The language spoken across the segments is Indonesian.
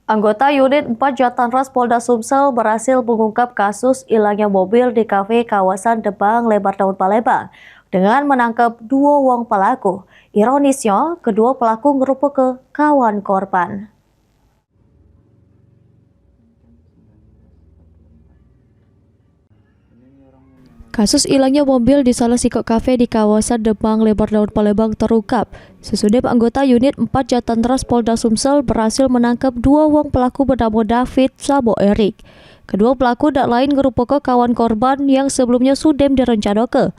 Anggota unit 4 Jatanras Polda Sumsel berhasil mengungkap kasus hilangnya mobil di kafe kawasan Debang Lebar Daun Palembang dengan menangkap dua wong pelaku. Ironisnya, kedua pelaku merupakan kawan korban. Kasus hilangnya mobil di salah satu kafe di kawasan Debang Lebar Daun Palembang terungkap. Sesudah anggota unit 4 Jatanras Polda Sumsel berhasil menangkap dua wong pelaku bernama David Sabo Erik. Kedua pelaku tak lain merupakan kawan korban yang sebelumnya sudah direncanakan.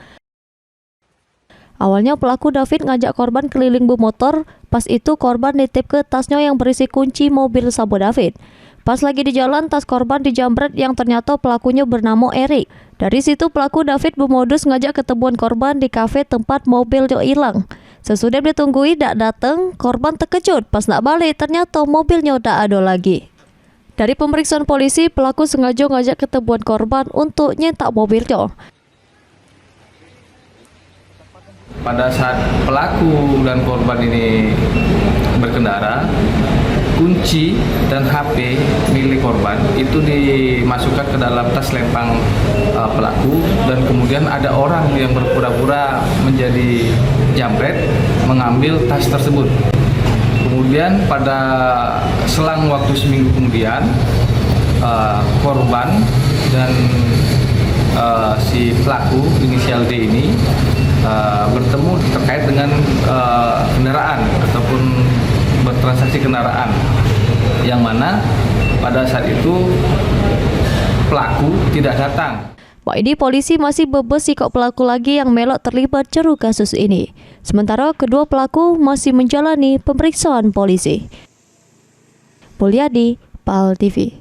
Awalnya pelaku David ngajak korban keliling bermotor, pas itu korban nitip ke tasnya yang berisi kunci mobil Sabo David. Pas lagi di jalan, tas korban dijambret yang ternyata pelakunya bernama Erik. Dari situ pelaku David bermodus ngajak ketemuan korban di kafe tempat mobilnya hilang. Sesudah ditunggui tak datang, korban terkejut pas nak balik ternyata mobilnya tak ada lagi. Dari pemeriksaan polisi, pelaku sengaja ngajak ketemuan korban untuk nyetak mobilnya. Pada saat pelaku dan korban ini berkendara, kunci dan HP milik korban itu dimasukkan ke dalam tas lempang pelaku, dan kemudian ada orang yang berpura-pura menjadi jambret mengambil tas tersebut. Kemudian pada selang waktu seminggu kemudian korban dan si pelaku inisial D ini bertemu terkait dengan kendaraan ataupun bertransaksi kendaraan, yang mana pada saat itu pelaku tidak datang. Pak ini polisi masih bebas sikap pelaku lagi yang melok terlibat ceru kasus ini. Sementara kedua pelaku masih menjalani pemeriksaan polisi. Pulyadi, PAL TV.